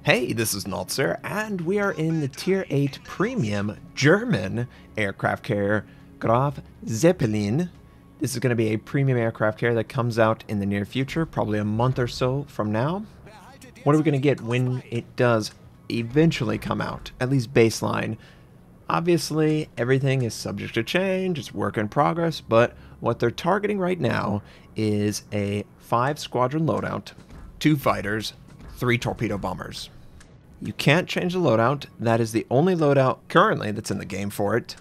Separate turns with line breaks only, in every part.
Hey, this is Notser, and we are in the Tier 8 Premium German aircraft carrier Graf Zeppelin. This is going to be a premium aircraft carrier that comes out in the near future, probably a month or so from now. What are we going to get when it does eventually come out, at least baseline? Obviously, everything is subject to change, it's work in progress, but what they're targeting right now is a 5-squadron loadout, 2 fighters, 3 torpedo bombers. You can't change the loadout. That is the only loadout currently that's in the game for it.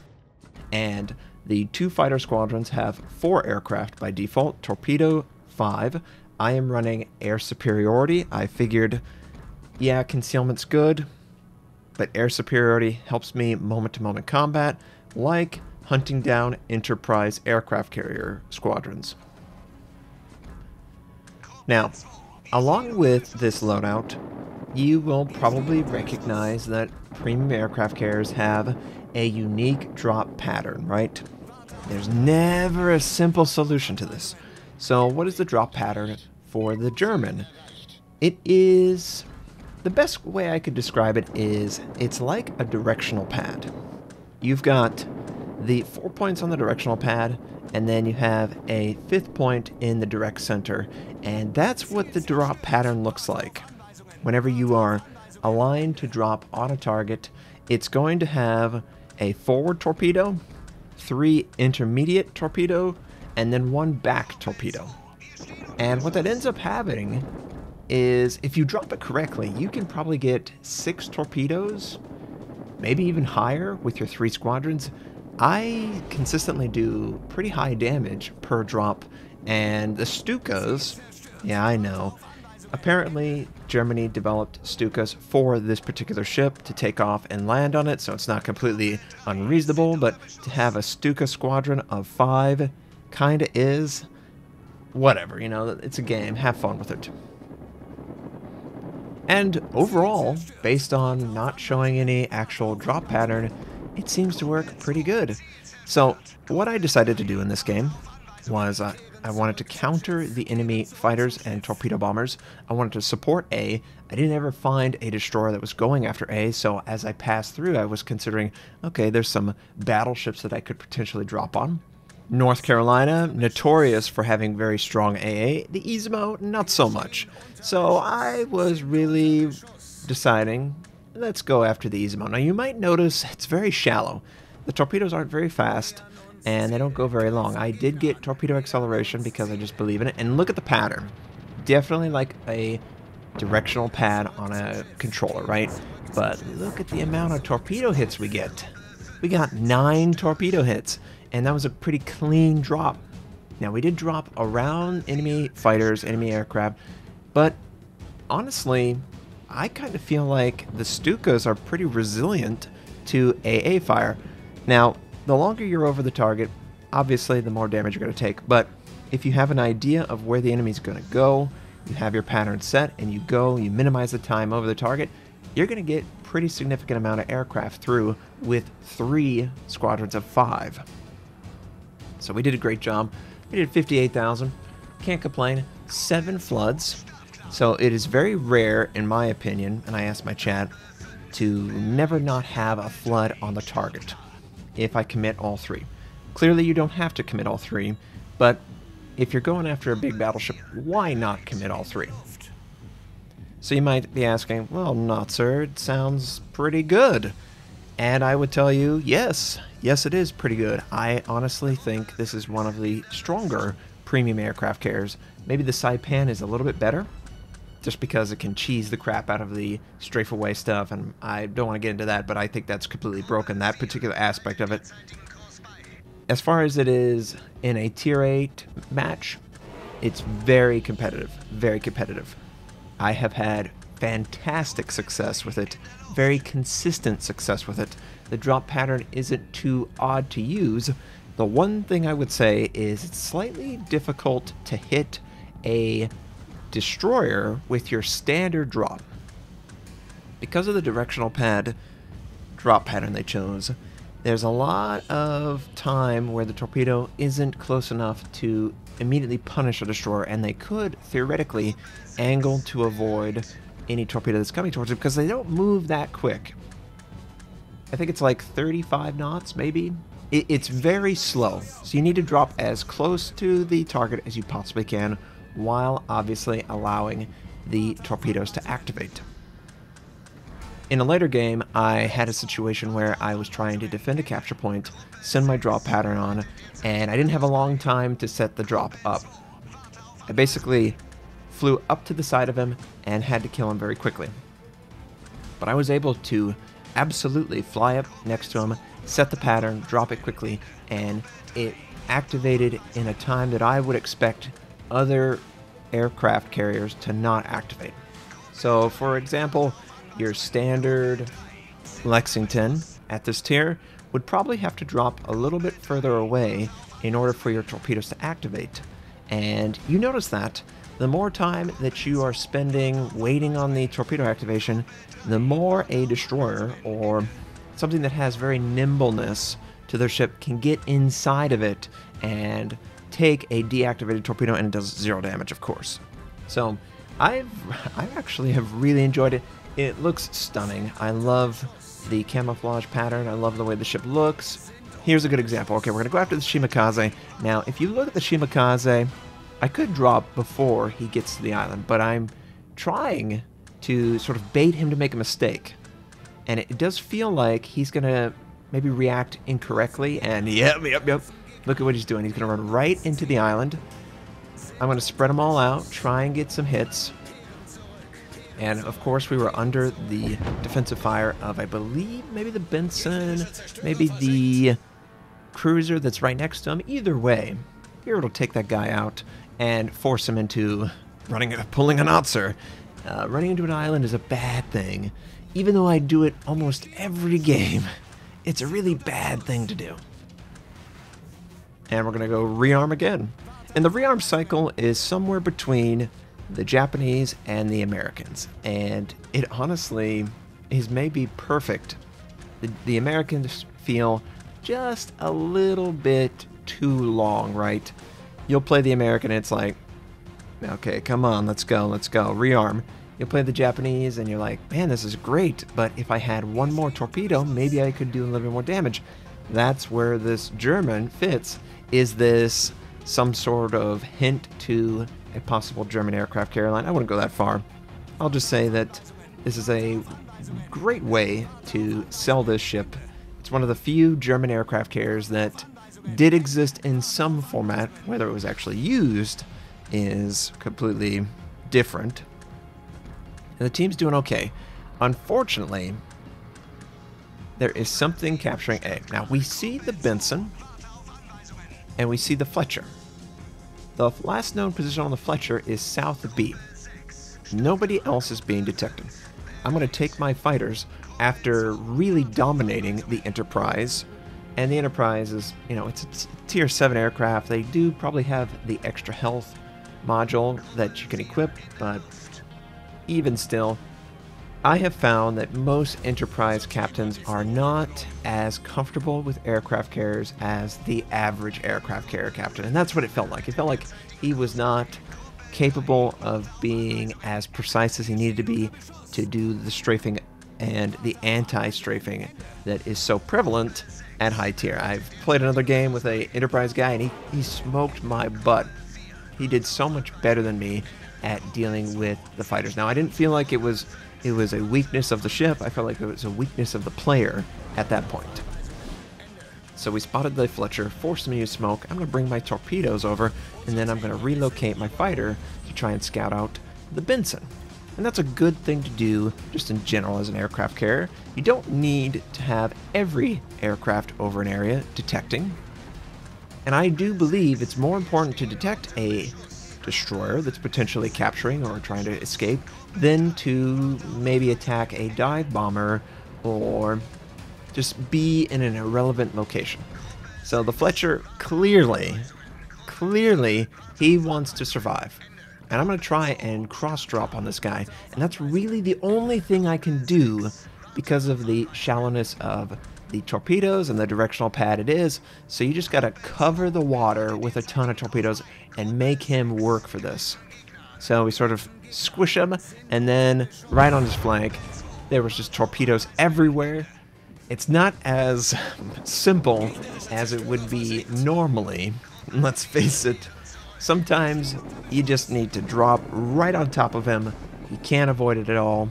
And the 2 fighter squadrons have 4 aircraft by default, torpedo 5. I am running air superiority. I figured, yeah, concealment's good, but air superiority helps me moment-to-moment combat, like hunting down Enterprise aircraft carrier squadrons. Now, along with this loadout, you will probably recognize that premium aircraft carriers have a unique drop pattern, right? There's never a simple solution to this. So what is the drop pattern for the German? It is... the best way I could describe it is it's like a directional pad. You've got the 4 points on the directional pad, and then you have a 5th point in the direct center, and that's what the drop pattern looks like. Whenever you are aligned to drop on a target, it's going to have a forward torpedo, 3 intermediate torpedo, and then 1 back torpedo. And what that ends up having is, if you drop it correctly, you can probably get 6 torpedoes, maybe even higher with your 3 squadrons. I consistently do pretty high damage per drop, and the Stukas, yeah, I know. Apparently, Germany developed Stukas for this particular ship to take off and land on it, so it's not completely unreasonable, but to have a Stuka squadron of 5 kinda is. Whatever, you know, it's a game, have fun with it. And overall, based on not showing any actual drop pattern, it seems to work pretty good. So what I decided to do in this game was I wanted to counter the enemy fighters and torpedo bombers. I wanted to support A. I didn't ever find a destroyer that was going after A, so as I passed through, I was considering, okay, there's some battleships that I could potentially drop on. North Carolina, notorious for having very strong AA. The Ismo, not so much. So I was really deciding, let's go after the Ismo. Now you might notice it's very shallow. The torpedoes aren't very fast, and they don't go very long. I did get torpedo acceleration because I just believe in it. And look at the pattern. Definitely like a directional pad on a controller, right? But look at the amount of torpedo hits we get. We got 9 torpedo hits, and that was a pretty clean drop. Now, we did drop around enemy fighters, enemy aircraft, but honestly, I kind of feel like the Stukas are pretty resilient to AA fire. Now, the longer you're over the target, obviously the more damage you're going to take, but if you have an idea of where the enemy's going to go, you have your pattern set, and you go, you minimize the time over the target, you're going to get pretty significant amount of aircraft through with 3 squadrons of 5. So we did a great job. We did 58,000. Can't complain. 7 floods. So it is very rare, in my opinion, and I asked my chat, to never not have a flood on the target if I commit all 3. Clearly you don't have to commit all 3, but if you're going after a big battleship, why not commit all 3? So you might be asking, well, Notser, it sounds pretty good. And I would tell you, yes, it is pretty good. I honestly think this is one of the stronger premium aircraft carriers. Maybe the Saipan is a little bit better, just because it can cheese the crap out of the strafe-away stuff, and I don't want to get into that, but I think that's completely broken, that particular aspect of it. As far as it is in a Tier 8 match, it's very competitive, very competitive. I have had fantastic success with it, very consistent success with it. The drop pattern isn't too odd to use. The one thing I would say is it's slightly difficult to hit a destroyer with your standard drop. Because of the directional pad drop pattern they chose, there's a lot of time where the torpedo isn't close enough to immediately punish a destroyer, and they could theoretically angle to avoid any torpedo that's coming towards it because they don't move that quick. I think it's like 35 knots, maybe. It's very slow, so you need to drop as close to the target as you possibly can, while obviously allowing the torpedoes to activate. In a later game, I had a situation where I was trying to defend a capture point, send my drop pattern on, and I didn't have a long time to set the drop up. I basically flew up to the side of him and had to kill him very quickly. But I was able to absolutely fly up next to him, set the pattern, drop it quickly, and it activated in a time that I would expect other aircraft carriers to not activate. So, for example, your standard Lexington at this tier would probably have to drop a little bit further away in order for your torpedoes to activate. And you notice that the more time that you are spending waiting on the torpedo activation, the more a destroyer or something that has very nimbleness to their ship can get inside of it and take a deactivated torpedo, and it does 0 damage, of course. So I actually have really enjoyed it. It looks stunning. I love the camouflage pattern. I love the way the ship looks. Here's a good example. Okay, we're going to go after the Shimakaze. Now, if you look at the Shimakaze, I could drop before he gets to the island, but I'm trying to sort of bait him to make a mistake. And it does feel like he's going to maybe react incorrectly, and yep. Look at what he's doing. He's going to run right into the island. I'm going to spread them all out, try and get some hits. And, of course, we were under the defensive fire of, I believe, maybe the Benson, maybe the cruiser that's right next to him. Either way, you're able to take that guy out and force him into pulling a Notser. Running into an island is a bad thing. Even though I do it almost every game, it's a really bad thing to do. And we're going to go rearm again. And the rearm cycle is somewhere between the Japanese and the Americans. And it honestly is maybe perfect. The Americans feel just a little bit too long, right? You'll play the American and it's like, okay, come on, let's go, rearm. You'll play the Japanese and you're like, man, this is great, but if I had one more torpedo, maybe I could do a little bit more damage. That's where this German fits. Is this some sort of hint to a possible German aircraft carrier line? I wouldn't go that far. I'll just say that this is a great way to sell this ship. It's one of the few German aircraft carriers that did exist in some format. Whether it was actually used is completely different. And the team's doing okay. Unfortunately, there is something capturing A. Now, we see the Benson, and we see the Fletcher. The last known position on the Fletcher is south of B. Nobody else is being detected. I'm going to take my fighters after really dominating the Enterprise. And the Enterprise is, it's a tier 7 aircraft. They do probably have the extra health module that you can equip, but even still, I have found that most Enterprise captains are not as comfortable with aircraft carriers as the average aircraft carrier captain, and that's what it felt like. It felt like he was not capable of being as precise as he needed to be to do the strafing and the anti-strafing that is so prevalent at high tier. I've played another game with an Enterprise guy, and he smoked my butt. He did so much better than me at dealing with the fighters. Now, I didn't feel like it was a weakness of the ship. I felt like it was a weakness of the player at that point. So we spotted the Fletcher, forced him to use smoke. I'm going to bring my torpedoes over, and then I'm going to relocate my fighter to try and scout out the Benson. And that's a good thing to do just in general as an aircraft carrier. You don't need to have every aircraft over an area detecting. And I do believe it's more important to detect a destroyer that's potentially capturing or trying to escape than to maybe attack a dive bomber or just be in an irrelevant location. So the Fletcher clearly he wants to survive. And I'm going to try and cross-drop on this guy. And that's really the only thing I can do because of the shallowness of the torpedoes and the directional pad it is. So you just got to cover the water with a ton of torpedoes and make him work for this. So we sort of squish him, and then right on his flank, there was just torpedoes everywhere. It's not as simple as it would be normally. Let's face it, sometimes you just need to drop right on top of him. You can't avoid it at all.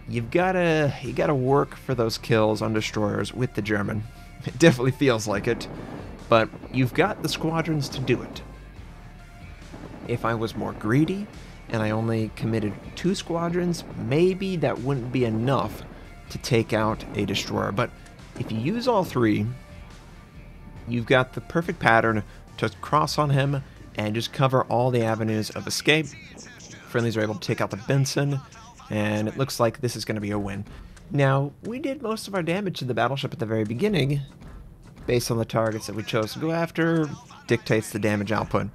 You gotta work for those kills on destroyers with the German. It definitely feels like it, but you've got the squadrons to do it. If I was more greedy and I only committed 2 squadrons, maybe that wouldn't be enough to take out a destroyer. But if you use all 3, you've got the perfect pattern to cross on him and just cover all the avenues of escape. Friendlies are able to take out the Benson, and it looks like this is going to be a win. Now, we did most of our damage to the battleship at the very beginning, based on the targets that we chose to go after, dictates the damage output.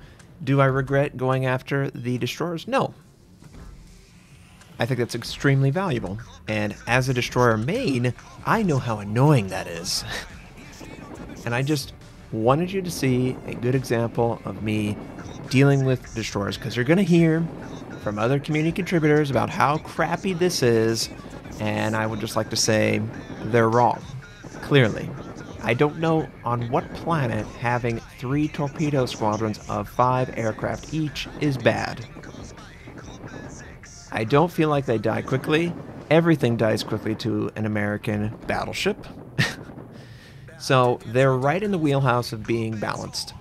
Do I regret going after the destroyers? No. I think that's extremely valuable, and as a destroyer main, I know how annoying that is. And I just wanted you to see a good example of me dealing with destroyers, because you're going to hear from other community contributors about how crappy this is, and I would just like to say they're wrong, clearly. I don't know on what planet having 3 torpedo squadrons of 5 aircraft each is bad. I don't feel like they die quickly. Everything dies quickly to an American battleship. So they're right in the wheelhouse of being balanced.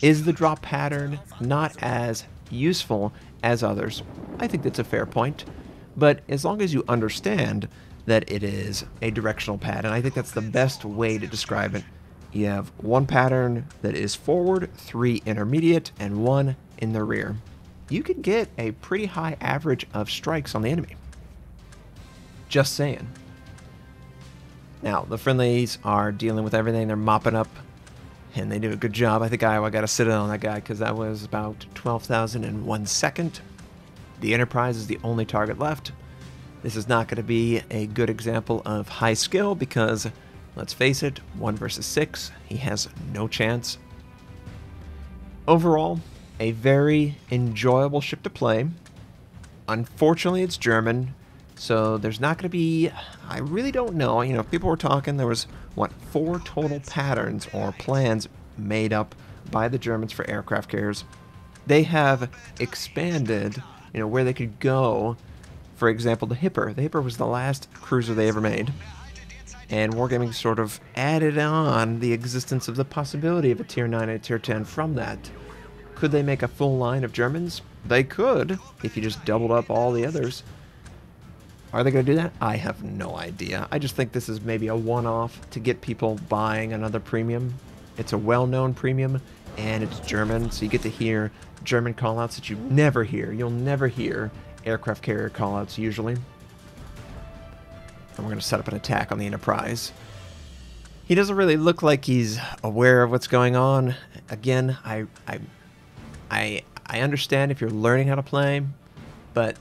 Is the drop pattern not as useful as others? I think that's a fair point. But as long as you understand that it is a directional pattern, I think that's the best way to describe it. You have 1 pattern that is forward, 3 intermediate, and 1 in the rear. You can get a pretty high average of strikes on the enemy. Just saying. Now, the friendlies are dealing with everything. They're mopping up, and they do a good job. I think Iowa got to sit in on that guy because that was about 12,000 in 1 second. The Enterprise is the only target left. This is not going to be a good example of high skill because, let's face it, 1 versus 6, he has no chance. Overall, a very enjoyable ship to play. Unfortunately, it's German, so there's not going to be, I really don't know, you know, people were talking, there was, what, 4 total patterns or plans made up by the Germans for aircraft carriers. They have expanded, you know, where they could go. For example, the Hipper. The Hipper was the last cruiser they ever made. And Wargaming sort of added on the existence of the possibility of a Tier 9 and a Tier 10 from that. Could they make a full line of Germans? They could, if you just doubled up all the others. Are they going to do that? I have no idea. I just think this is maybe a one-off to get people buying another premium. It's a well-known premium, and it's German, so you get to hear German callouts that you never hear. You'll never hear aircraft carrier callouts usually. And we're going to set up an attack on the Enterprise. He doesn't really look like he's aware of what's going on. Again, I understand if you're learning how to play, but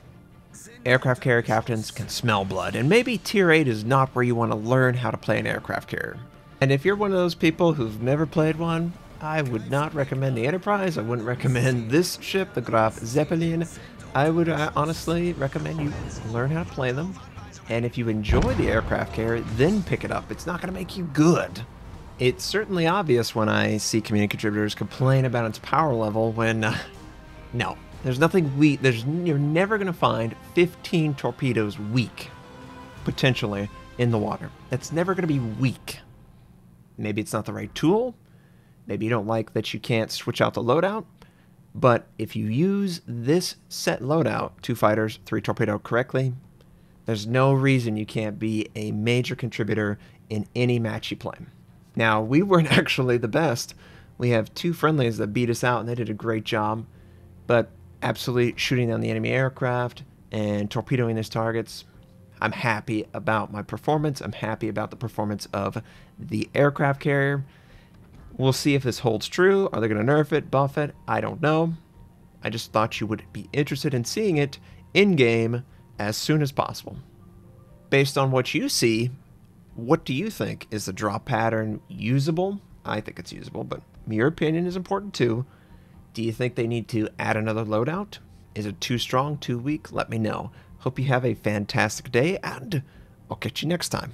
aircraft carrier captains can smell blood, and maybe Tier 8 is not where you want to learn how to play an aircraft carrier. And if you're one of those people who've never played one, I would not recommend the Enterprise. I wouldn't recommend this ship, the Graf Zeppelin. I would honestly recommend you learn how to play them, and if you enjoy the aircraft carrier, then pick it up. It's not going to make you good. It's certainly obvious when I see community contributors complain about its power level when, no, there's nothing weak. You're never going to find 15 torpedoes weak, potentially, in the water. That's never going to be weak. Maybe it's not the right tool. Maybe you don't like that you can't switch out the loadout. But if you use this set loadout, 2 fighters, 3 torpedo correctly, there's no reason you can't be a major contributor in any match you play. Now, we weren't actually the best. We have 2 friendlies that beat us out, and they did a great job. But absolutely shooting down the enemy aircraft and torpedoing his targets, I'm happy about my performance. I'm happy about the performance of the aircraft carrier. We'll see if this holds true. Are they going to nerf it, buff it? I don't know. I just thought you would be interested in seeing it in-game as soon as possible. Based on what you see, what do you think? Is the drop pattern usable? I think it's usable, but your opinion is important too. Do you think they need to add another loadout? Is it too strong, too weak? Let me know. Hope you have a fantastic day, and I'll catch you next time.